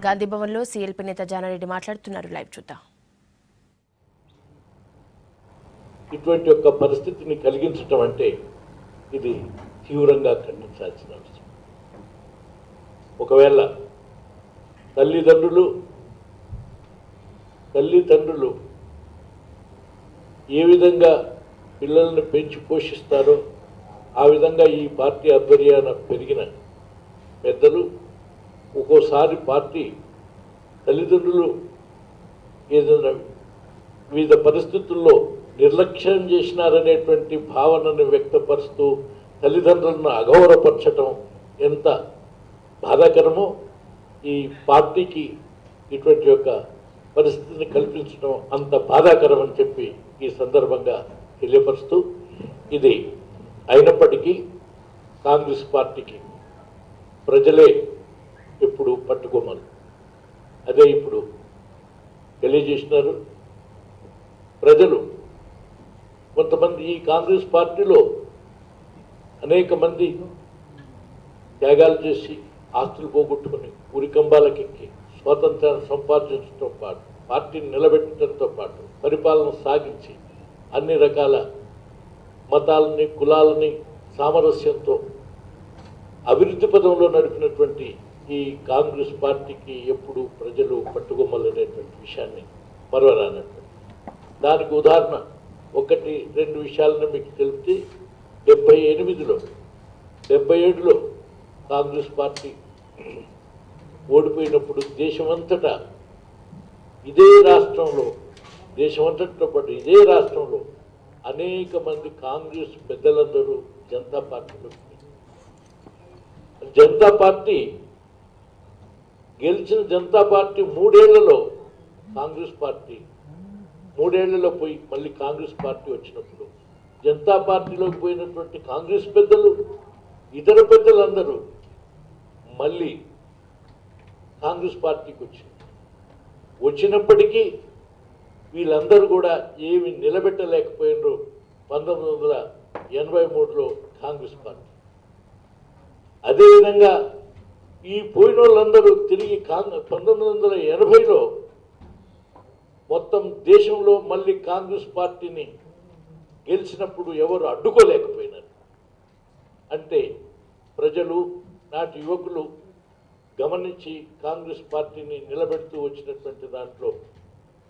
గాంధీ భవన్లో సీఎల్పీ నేత జానారెడ్డి మాట్లాడుతున్నారు. లైవ్ చూద్దాం. ఇటువంటి ఒక పరిస్థితిని కలిగించడం అంటే ఇది తీవ్రంగా ఖండించాల్సిన అవసరం. ఒకవేళ తల్లిదండ్రులు ఏ విధంగా పిల్లల్ని పెంచి పోషిస్తారో ఆ విధంగా ఈ పార్టీ ఆధ్వర్యాన పెరిగిన పెద్దలు ఒక్కోసారి పార్టీ తల్లిదండ్రులు ఏదైనా వివిధ పరిస్థితుల్లో నిర్లక్ష్యం చేసినారనేటువంటి భావనను వ్యక్తపరుస్తూ తల్లిదండ్రులను అగౌరవపరచడం ఎంత బాధాకరమో ఈ పార్టీకి ఇటువంటి యొక్క పరిస్థితిని కల్పించడం అంత బాధాకరం అని చెప్పి ఈ సందర్భంగా తెలియపరుస్తూ, ఇది అయినప్పటికీ కాంగ్రెస్ పార్టీకి ప్రజలే ఎప్పుడు పట్టుకోమని అదే ఇప్పుడు తెలియజేసినారు. ప్రజలు కొంతమంది ఈ కాంగ్రెస్ పార్టీలో అనేక మంది త్యాగాలు చేసి ఆస్తులు పోగొట్టుకుని ఉరికంబాలకెక్కి స్వాతంత్రాన్ని సంపాదించడంతో పాటు పార్టీని నిలబెట్టడంతో పాటు పరిపాలన సాగించి అన్ని రకాల మతాలని కులాలని సామరస్యంతో అభివృద్ధి పదంలో నడిపినటువంటి ఈ కాంగ్రెస్ పార్టీకి ఎప్పుడు ప్రజలు పట్టుకొమ్మలనేటువంటి విషయాన్ని మరవరానటువంటి దానికి ఉదాహరణ ఒకటి రెండు విషయాలను మీకు తెలిపితే 78లో 77లో కాంగ్రెస్ పార్టీ ఓడిపోయినప్పుడు దేశమంతటా ఇదే రాష్ట్రంలో దేశమంతటితో పాటు ఇదే రాష్ట్రంలో అనేక మంది కాంగ్రెస్ పెద్దలందరూ జనతా పార్టీలో జనతా పార్టీ గెలిచిన జనతా పార్టీ మూడేళ్లలో కాంగ్రెస్ పార్టీ మూడేళ్లలో పోయి మళ్ళీ కాంగ్రెస్ పార్టీ వచ్చినప్పుడు జనతా పార్టీలోకి పోయినటువంటి కాంగ్రెస్ పెద్దలు ఇతర పెద్దలందరూ మళ్ళీ కాంగ్రెస్ పార్టీకి వచ్చినప్పటికీ వీళ్ళందరూ కూడా ఏమి నిలబెట్టలేకపోయినారు 1983లో కాంగ్రెస్ పార్టీ. అదేవిధంగా ఈ పోయిన వాళ్ళందరూ తిరిగి 1980లో మొత్తం దేశంలో మళ్ళీ కాంగ్రెస్ పార్టీని గెలిచినప్పుడు ఎవరు అడ్డుకోలేకపోయినారు. అంటే ప్రజలు నాటి యువకులు గమనించి కాంగ్రెస్ పార్టీని నిలబెడుతూ వచ్చినటువంటి దాంట్లో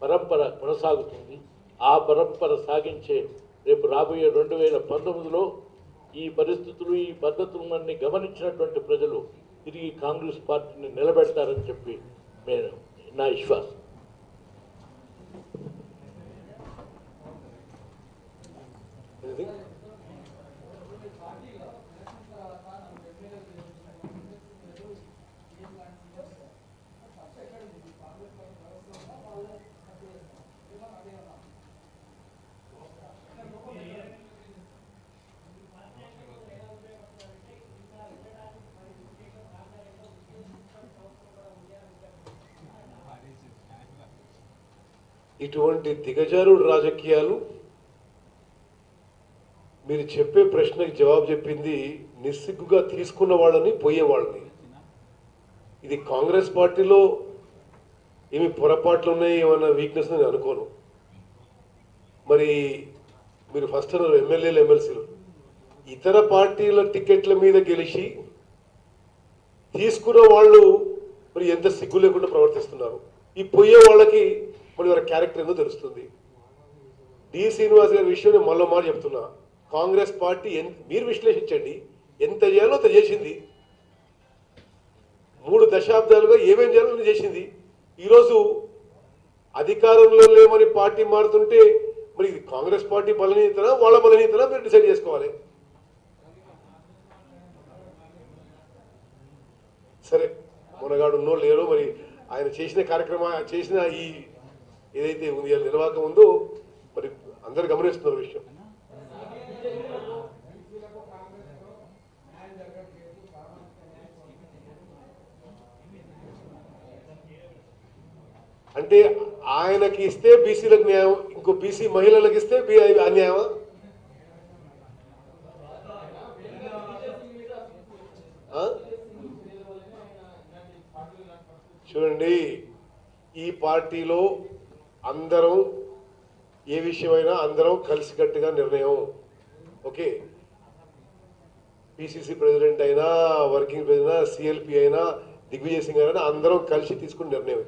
పరంపర కొనసాగుతుంది. ఆ పరంపర సాగించే రేపు రాబోయే 2019లో ఈ పరిస్థితులు ఈ పద్ధతులన్నీ గమనించినటువంటి ప్రజలు తిరిగి కాంగ్రెస్ పార్టీని నిలబెడతారని చెప్పి నా విశ్వాసం. ఇటువంటి దిగజారుడు రాజకీయాలు మీరు చెప్పే ప్రశ్నకి జవాబు చెప్పింది నిస్సిగ్గుగా తీసుకున్న వాళ్ళని పోయేవాళ్ళని. ఇది కాంగ్రెస్ పార్టీలో ఏమి పొరపాట్లు ఉన్నాయి ఏమన్నా వీక్నెస్ నేను అనుకోను. మరి మీరు ఫస్ట్ అన్నారు ఎమ్మెల్యేలు ఎమ్మెల్సీలు ఇతర పార్టీల టికెట్ల మీద గెలిచి తీసుకున్న వాళ్ళు మరి ఎంత సిగ్గు లేకుండా ప్రవర్తిస్తున్నారు. ఈ పోయే వాళ్ళకి మరి వారి క్యారెక్టర్ ఏందో తెలుస్తుంది. డి శ్రీనివాస్ గారి విషయం నేను మళ్ళీ మాట చెప్తున్నా. కాంగ్రెస్ పార్టీ మీరు విశ్లేషించండి ఎంత చేయాలో అంత చేసింది. 3 దశాబ్దాలుగా ఏమేం చేయాలో చేసింది. ఈరోజు అధికారంలో లేమని పార్టీ మారుతుంటే మరి ఇది కాంగ్రెస్ పార్టీ బలహీనతనా వాళ్ళ బలహీనతనా మీరు డిసైడ్ చేసుకోవాలి. సరే మునగాడు ఉన్నో లేరో మరి ఆయన చేసిన చేసిన ఈ ఏదైతే ఉంది నిర్వాహకం ఉందో మరి అందరు గమనిస్తున్నారు విషయం. అంటే ఆయనకి ఇస్తే బీసీలకు న్యాయం, ఇంకో బీసీ మహిళలకు ఇస్తే అన్యాయమా? చూడండి ఏమండి ఈ పార్టీలో అందరం ఏ విషయమైనా అందరం కలిసికట్టుగా నిర్ణయం. ఓకే, పిసిసి ప్రెసిడెంట్ అయినా, వర్కింగ్ ప్రెసిడెంట్, సిఎల్పి అయినా, దిగ్విజయ్ సింగ్ అయినా అందరం కలిసి తీసుకున్న నిర్ణయం.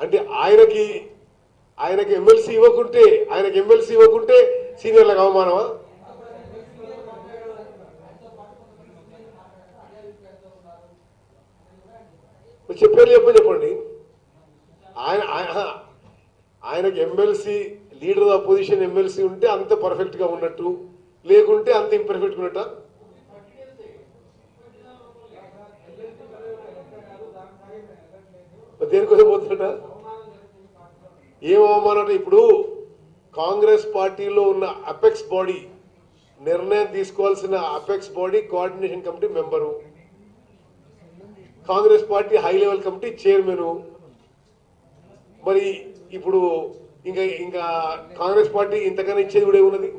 అంటే ఆయనకి ఎమ్మెల్సీ ఇవ్వకుంటే సీనియర్లకు అవమానమా? చెప్పండి. ఆయనకి MLC, leader of opposition MLC ఉంటే అంత పర్ఫెక్ట్గా ఉన్నట్టు, లేకుంటే అంత ఇంపర్ఫెక్ట్గా ఉన్నట్ట? దేనికోసం పోతున్నట? ఏం అవమానం? ఇప్పుడు కాంగ్రెస్ పార్టీలో ఉన్న అపెక్స్ బాడీ, నిర్ణయం తీసుకోవాల్సిన apex body coordination committee member, Congress party high level committee chairman. మరి ఇప్పుడు ఇంకా కాంగ్రెస్ పార్టీ ఇంతకన్నా ఇచ్చేది కూడా ఏమున్నది?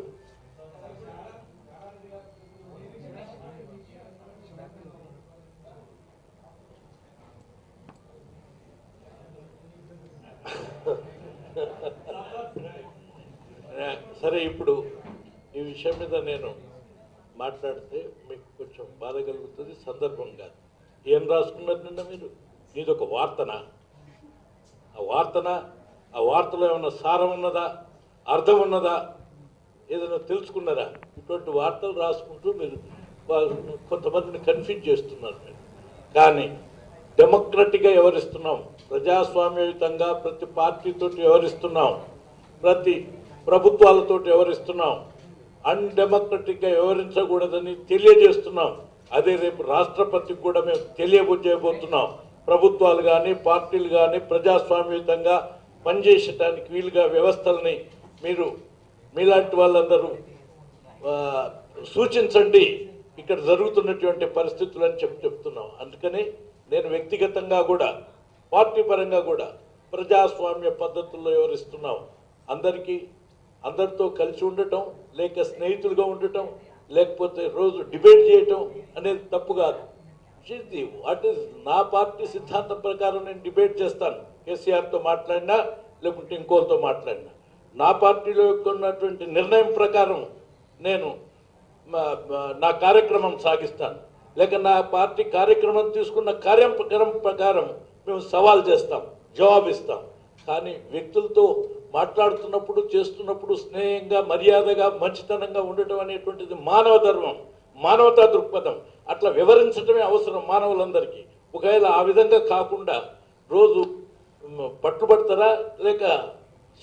సరే, ఇప్పుడు ఈ విషయం మీద నేను మాట్లాడితే మీకు కొంచెం బాధ కలుగుతుంది. సందర్భం కాదు. ఏం రాసుకున్నారు నిన్న మీరు? నీదొక వార్తనా? ఆ వార్తలో ఏమన్నా సారం ఉన్నదా, అర్థం ఉన్నదా, ఏదైనా తెలుసుకున్నారా? ఇటువంటి వార్తలు రాసుకుంటూ మీరు కొంతమందిని కన్ఫ్యూజ్ చేస్తున్నారు. మీరు కానీ డెమోక్రటిక్గా వ్యవహరిస్తున్నాం, ప్రజాస్వామ్యయుతంగా ప్రతి పార్టీతో వ్యవహరిస్తున్నాం, ప్రతి ప్రభుత్వాలతో వ్యవహరిస్తున్నాం. అన్డెమోక్రటిక్గా వ్యవహరించకూడదని తెలియజేస్తున్నాం. అదే రేపు రాష్ట్రపతికి కూడా మేము తెలియజేయబోతున్నాం. ప్రభుత్వాలు కానీ పార్టీలు కానీ ప్రజాస్వామ్యయుతంగా పనిచేయటానికి వీలుగా వ్యవస్థల్ని మీలాంటి వాళ్ళందరూ సూచించండి ఇక్కడ జరుగుతున్నటువంటి పరిస్థితులు అని చెప్తున్నాం. అందుకని నేను వ్యక్తిగతంగా కూడా పార్టీ పరంగా కూడా ప్రజాస్వామ్య పద్ధతుల్లో వ్యవహరిస్తున్నాం. అందరితో కలిసి ఉండటం, లేక స్నేహితులుగా ఉండటం, లేకపోతే రోజు డిబేట్ చేయటం అనేది తప్పు కాదు. వాట్ ఈస్ నా పార్టీ సిద్ధాంతం ప్రకారం నేను డిబేట్ చేస్తాను. కేసీఆర్తో మాట్లాడినా లేకుంటే ఇంకోరితో మాట్లాడినా నా పార్టీలో ఉన్నటువంటి నిర్ణయం ప్రకారం నేను నా కార్యక్రమం సాగిస్తాను. లేక నా పార్టీ కార్యక్రమం తీసుకున్న కార్యక్రమం ప్రకారం మేము సవాల్ చేస్తాం, జవాబిస్తాం. కానీ వ్యక్తులతో మాట్లాడుతున్నప్పుడు చేస్తున్నప్పుడు స్నేహంగా, మర్యాదగా, మంచితనంగా ఉండటం అనేటువంటిది మానవ ధర్మం, మానవతా దృక్పథం. అట్లా వివరించడమే అవసరం మానవులందరికీ. ఒకవేళ ఆ విధంగా కాకుండా రోజు పట్టుబడతారా లేక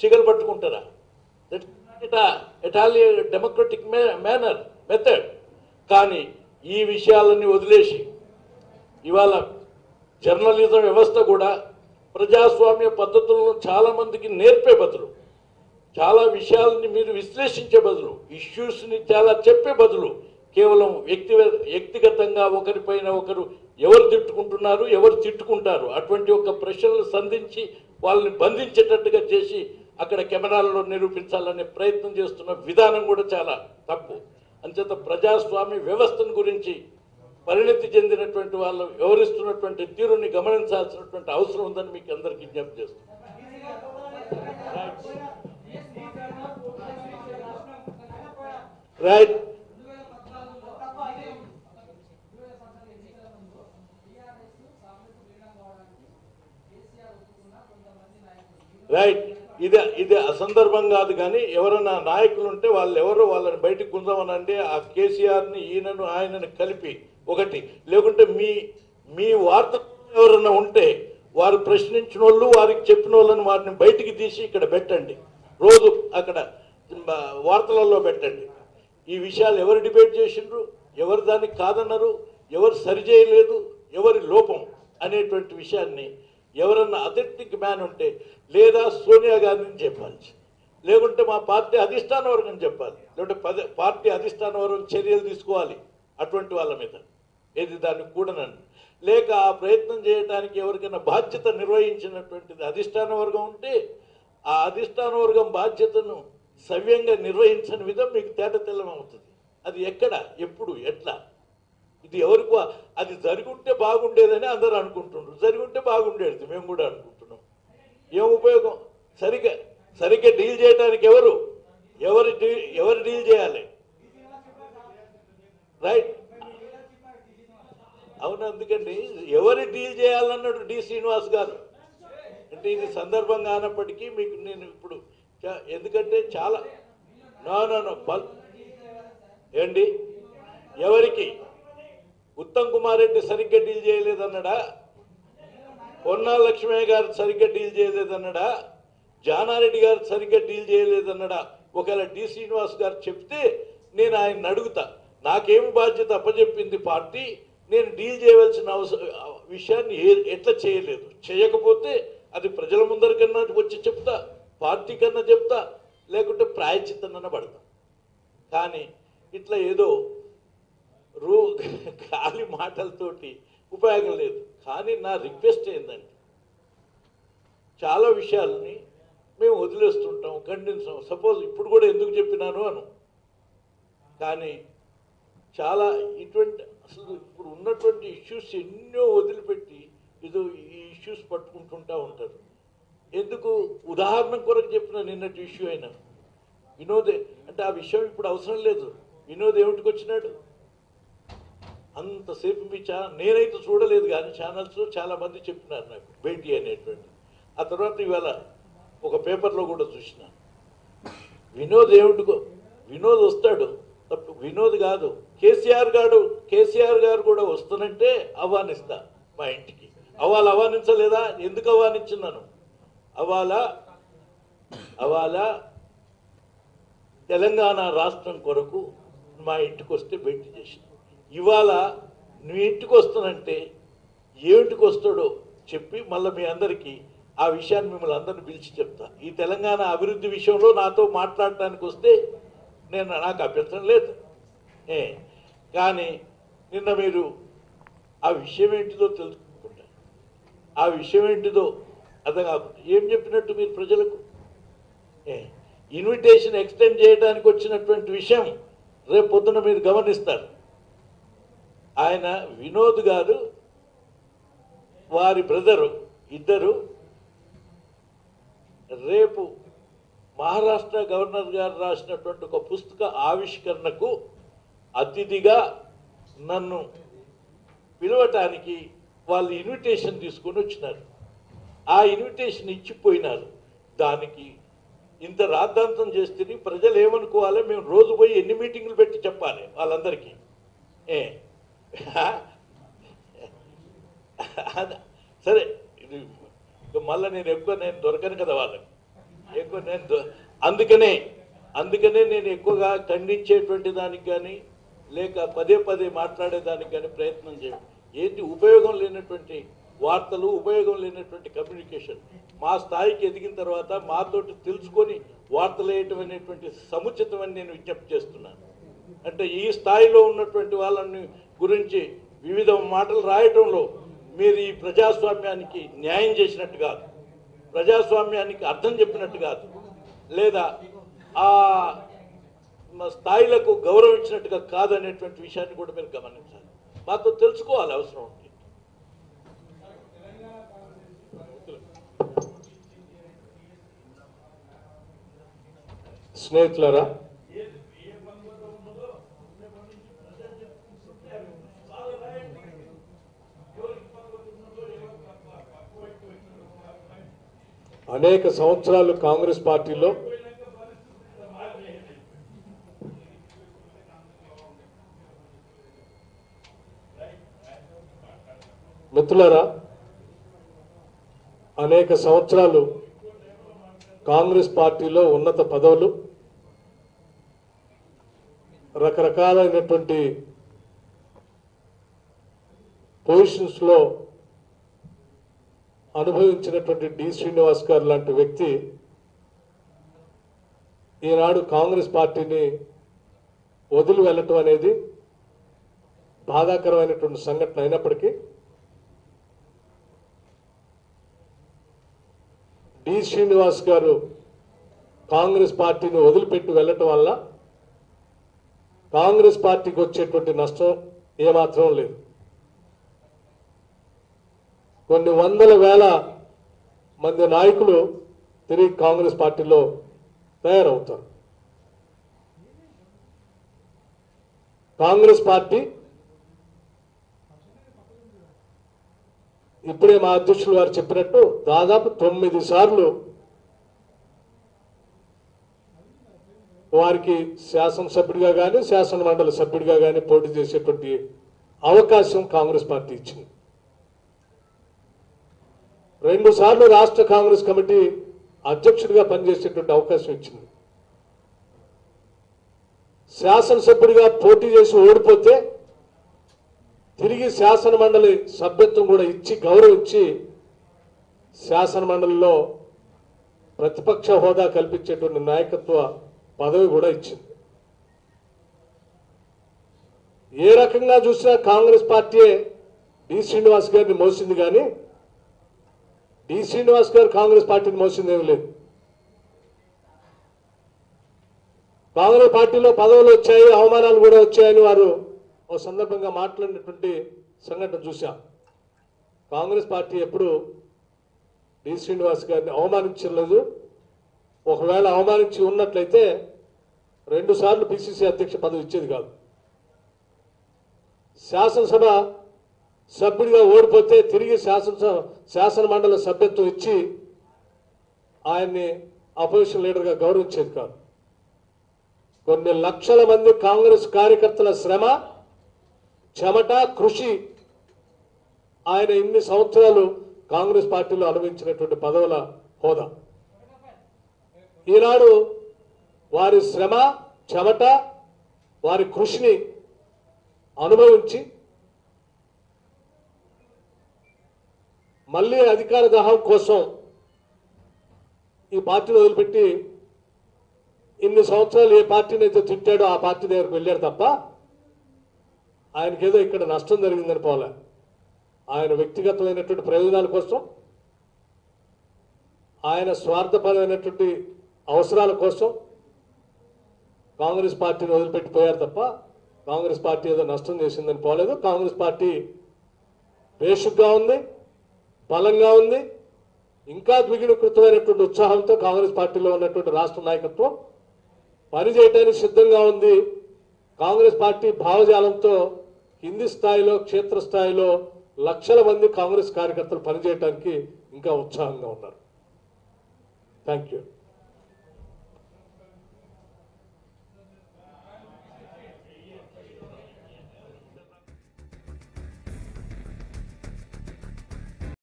సిగలు పట్టుకుంటారా? Italian democratic method. కానీ ఈ విషయాలన్నీ వదిలేసి ఇవాళ జర్నలిజం వ్యవస్థ కూడా ప్రజాస్వామ్య పద్ధతులను చాలామందికి నేర్పే బదులు, చాలా విషయాలని మీరు విశ్లేషించే బదులు, ఇష్యూస్ని చాలా చెప్పే బదులు కేవలం వ్యక్తిగతంగా ఒకరిపైన ఒకరు ఎవరు తిట్టుకుంటున్నారు, ఎవరు తిట్టుకుంటారు అటువంటి ఒక ప్రశ్నలు సంధించి వాళ్ళని బంధించేటట్టుగా చేసి అక్కడ కెమెరాల్లో నిరూపించాలనే ప్రయత్నం చేస్తున్న విధానం కూడా చాలా తప్పు. అంచేత ప్రజాస్వామ్య వ్యవస్థను గురించి పరిణతి చెందినటువంటి వాళ్ళు వ్యవహరిస్తున్నటువంటి తీరుని గమనించాల్సినటువంటి అవసరం ఉందని మీకు అందరికీ విజ్ఞప్తి చేస్తున్నాను. రైట్. రైట్. ఇది అసందర్భం కాదు. కానీ ఎవరైనా నాయకులు ఉంటే వాళ్ళు ఎవరో వాళ్ళని బయటకు గుంజమనండి. ఆ కేసీఆర్ని ఈయనను ఆయనను కలిపి ఒకటి, లేకుంటే మీ వార్త ఎవరైనా ఉంటే వారు ప్రశ్నించిన వాళ్ళు, వారికి చెప్పిన వాళ్ళని వారిని బయటికి తీసి ఇక్కడ పెట్టండి, రోజు అక్కడ వార్తలలో పెట్టండి. ఈ విషయాలు ఎవరు డిబేట్ చేసిండ్రు, ఎవరు దానికి కాదన్నారు, ఎవరు సరిచేయలేదు, ఎవరి లోపం అనేటువంటి విషయాన్ని ఎవరన్నా అథెంటిక్ మ్యాన్ ఉంటే లేదా సోనియా గాంధీని చెప్పాలి, లేకుంటే మా పార్టీ అధిష్టాన వర్గం చెప్పాలి, లేకుంటే పార్టీ అధిష్టాన వర్గం చర్యలు తీసుకోవాలి అటువంటి వాళ్ళ మీద. ఏది దాన్ని కూడనండి. లేక ఆ ప్రయత్నం చేయడానికి ఎవరికైనా బాధ్యత నిర్వహించినటువంటిది అధిష్టాన వర్గం ఉంటే ఆ అధిష్టాన వర్గం బాధ్యతను సవ్యంగా నిర్వహించని విధం మీకు తేటతెల్లమవుతుంది. అది ఎక్కడ, ఎప్పుడు, ఎట్లా ఇది ఎవరికి అది జరుగుంటే బాగుండేదని అందరూ అనుకుంటున్నారు. జరుగుంటే బాగుండేది మేము కూడా అనుకుంటున్నాం. ఏం ఉపయోగం? సరిగ్గా డీల్ చేయడానికి ఎవరు డీల్ చేయాలి? రైట్, అవును. అందుకండి ఎవరు డీల్ చేయాలన్నాడు డి శ్రీనివాస్ గారు. అంటే ఇది సందర్భం కానప్పటికీ మీకు నేను ఇప్పుడు ఎందుకంటే చాలా ఏండి ఎవరికి ఉత్తమ్ కుమార్ రెడ్డి సరిగ్గా డీల్ చేయలేదన్నాడా? పొన్నాల లక్ష్మయ్య గారు సరిగ్గా డీల్ చేయలేదన్నాడా? జానారెడ్డి గారు సరిగ్గా డీల్ చేయలేదన్నాడా? ఒకవేళ డి శ్రీనివాస్ గారు చెప్తే నేను ఆయన అడుగుతా, నాకేమి బాధ్యత అప్పచెప్పింది పార్టీ, నేను డీల్ చేయవలసిన విషయాన్ని ఎట్లా చేయలేదు, చేయకపోతే అది ప్రజల ముందరికన్నా వచ్చి చెప్తా, పార్టీ కన్నా చెప్తా, లేకుంటే ప్రాయశ్చిత్తనన్నా పడతా. కానీ ఇట్లా ఏదో ఖాళీ మాటలతోటి ఉపయోగం లేదు. కానీ నా రిక్వెస్ట్ ఏంటంటే చాలా విషయాలని మేము వదిలేస్తుంటాం, ఖండిస్తాం. సపోజ్ ఇప్పుడు కూడా ఎందుకు చెప్పినాను అను, కానీ చాలా ఇటువంటి అసలు ఇప్పుడు ఉన్నటువంటి ఇష్యూస్ ఎన్నో వదిలిపెట్టి ఏదో ఈ ఇష్యూస్ పట్టుకుంటుంటూ ఉంటారు. ఎందుకు? ఉదాహరణ కొరకు చెప్పిన నిన్నటి ఇష్యూ అయినా వినోద్ అంటే ఆ విషయం ఇప్పుడు అవసరం లేదు. వినోద్ ఏమిటికి వచ్చినాడు అంతసేపు? మీ నేనైతే చూడలేదు, కానీ ఛానల్స్లో చాలామంది చెప్పినారు నాకు భేటీ అనేటువంటి. ఆ తర్వాత ఇవాళ ఒక పేపర్లో కూడా చూసిన వినోద్ ఏమిటికో, వినోద్ వస్తాడు తప్పు, వినోద్ కాదు కేసీఆర్ గారు కూడా వస్తానంటే ఆహ్వానిస్తా మా ఇంటికి. ఆహ్వానించలేదా? ఎందుకు ఆహ్వానించున్నాను? అవాళ తెలంగాణ రాష్ట్రం కొరకు మా ఇంటికి వస్తే భేటీ చేసిన. ఇవాళ నువ్వు ఇంటికి వస్తానంటే ఏమిటికి వస్తాడో చెప్పి మళ్ళీ మీ అందరికీ ఆ విషయాన్ని మిమ్మల్ని అందరిని పిలిచి చెప్తా. ఈ తెలంగాణ అభివృద్ధి విషయంలో నాతో మాట్లాడటానికి వస్తే నాకు అభ్యంతరం లేదు. కానీ నిన్న మీరు ఆ విషయం ఏంటిదో తెలుసుకుంటా, ఆ విషయం ఏంటిదో అర్థం కాకుండా ఏం చెప్పినట్టు మీరు ప్రజలకు ఇన్విటేషన్ ఎక్స్టెండ్ చేయడానికి వచ్చినటువంటి విషయం రేపు పొద్దున మీరు గమనిస్తారు. ఆయన వినోద్ గారు వారి బ్రదరు ఇద్దరు రేపు మహారాష్ట్ర గవర్నర్ గారు రాసినటువంటి ఒక పుస్తక ఆవిష్కరణకు అతిథిగా నన్ను పిలవటానికి వాళ్ళు ఇన్విటేషన్ తీసుకొని వచ్చినారు. ఆ ఇన్విటేషన్ ఇచ్చిపోయినారు. దానికి ఇంత రాద్ధాంతం చేస్తే ప్రజలు ఏమనుకోవాలి? మేము రోజు పోయి ఎన్ని మీటింగులు పెట్టి చెప్పాలి వాళ్ళందరికీ? సరే, మళ్ళీ నేను దొరకను కదా వాళ్ళకి అందుకనే నేను ఎక్కువగా ఖండించేటువంటి దానికి కానీ లేక పదే మాట్లాడేదానికి కానీ ప్రయత్నం చేయండి. ఏంటి ఉపయోగం లేనటువంటి వార్తలు, ఉపయోగం లేనటువంటి కమ్యూనికేషన్. మా స్థాయికి ఎదిగిన తర్వాత మాతోటి తెలుసుకొని వార్తలు వేయటం అనేటువంటి సముచితమని నేను విజ్ఞప్తి చేస్తున్నాను. అంటే ఈ స్థాయిలో ఉన్నటువంటి వాళ్ళని గురించి వివిధ మాటలు రాయటంలో మీరు ఈ ప్రజాస్వామ్యానికి న్యాయం చేసినట్టు కాదు, ప్రజాస్వామ్యానికి అర్థం చెప్పినట్టు కాదు, లేదా ఆ స్థాయిలకు గౌరవం ఇచ్చినట్టుగా కాదనేటువంటి విషయాన్ని కూడా మీరు గమనించాలి. మాతో తెలుసుకోవాలి అవసరం ఉంది. స్నేహితులారా, అనేక సంవత్సరాలు కాంగ్రెస్ పార్టీలో మిత్రులారా అనేక సంవత్సరాలు కాంగ్రెస్ పార్టీలో ఉన్నత పదవులు, రకరకాలైనటువంటి పొజిషన్స్లో అనుభవించినటువంటి డి శ్రీనివాస్ గారు లాంటి వ్యక్తి ఈనాడు కాంగ్రెస్ పార్టీని వదిలి వెళ్ళటం అనేది బాధాకరమైనటువంటి సంఘటన అయినప్పటికీ డి శ్రీనివాస్ గారు కాంగ్రెస్ పార్టీని వదిలిపెట్టి వెళ్ళటం వల్ల కాంగ్రెస్ పార్టీకి వచ్చేటువంటి నష్టం ఏమాత్రం లేదు. కొన్ని వందల వేల మంది నాయకులు తిరిగి కాంగ్రెస్ పార్టీలో తయారవుతారు. కాంగ్రెస్ పార్టీ ఇప్పుడే మా అధ్యక్షులు వారు చెప్పినట్టు దాదాపు 9 సార్లు వారికి శాసనసభ్యుడిగా కానీ శాసన మండలి సభ్యుడిగా కానీ పోటీ చేసేటువంటి అవకాశం కాంగ్రెస్ పార్టీ ఇచ్చింది. 2 సార్లు రాష్ట్ర కాంగ్రెస్ కమిటీ అధ్యక్షుడిగా పనిచేసేటువంటి అవకాశం ఇచ్చింది. శాసనసభ్యుడిగా పోటీ చేసి ఓడిపోతే తిరిగి శాసన మండలి సభ్యత్వం కూడా ఇచ్చి గౌరవించి శాసన మండలిలో ప్రతిపక్ష హోదా కల్పించేటువంటి నాయకత్వ పదవి కూడా ఇచ్చింది. ఏ రకంగా చూసినా కాంగ్రెస్ పార్టీయే డి శ్రీనివాస్ గారిని మోసింది, కానీ డి శ్రీనివాస్ గారు కాంగ్రెస్ పార్టీని మోసింది ఏమీ లేదు. కాంగ్రెస్ పార్టీలో పదవులు వచ్చాయి, అవమానాలు కూడా వచ్చాయని వారు ఓ సందర్భంగా మాట్లాడినటువంటి సంఘటన చూశాం. కాంగ్రెస్ పార్టీ ఎప్పుడు డి శ్రీనివాస్ గారిని అవమానించలేదు. ఒకవేళ అవమానించి ఉన్నట్లయితే 2 సార్లు పిసిసి అధ్యక్ష పదవి ఇచ్చేది కాదు. శాసనసభ సభ్యుడిగా ఓడిపోతే తిరిగి శాసన మండలి సభ్యత్వం ఇచ్చి ఆయన్ని అపోజిషన్ లీడర్గా గౌరవించేది కాదు. కొన్ని లక్షల మంది కాంగ్రెస్ కార్యకర్తల శ్రమ, చెమట, కృషి ఆయన ఇన్ని సంవత్సరాలు కాంగ్రెస్ పార్టీలో అనుభవించినటువంటి పదవుల హోదా. ఈనాడు వారి శ్రమ, చెమట, వారి కృషిని అనుభవించి మళ్ళీ అధికార దాహం కోసం ఈ పార్టీని వదిలిపెట్టి ఇన్ని సంవత్సరాలు ఏ పార్టీని అయితే తిట్టాడో ఆ పార్టీ దగ్గరకు వెళ్ళారు తప్ప ఆయనకేదో ఇక్కడ నష్టం జరిగిందని పోలే. ఆయన వ్యక్తిగతమైనటువంటి ప్రయోజనాల కోసం, ఆయన స్వార్థపరమైనటువంటి అవసరాల కోసం కాంగ్రెస్ పార్టీని వదిలిపెట్టిపోయారు తప్ప కాంగ్రెస్ పార్టీ ఏదో నష్టం చేసిందని పోలేదు. కాంగ్రెస్ పార్టీ బేషుగ్గా ఉంది, బలంగా ఉంది. ఇంకా ద్విగుణీకృతమైనటువంటి ఉత్సాహంతో కాంగ్రెస్ పార్టీలో ఉన్నటువంటి రాష్ట్ర నాయకత్వం పనిచేయడానికి సిద్ధంగా ఉంది. కాంగ్రెస్ పార్టీ భావజాలంతో కింది స్థాయిలో, క్షేత్రస్థాయిలో లక్షల మంది కాంగ్రెస్ కార్యకర్తలు పనిచేయడానికి ఇంకా ఉత్సాహంగా ఉన్నారు. Thank you.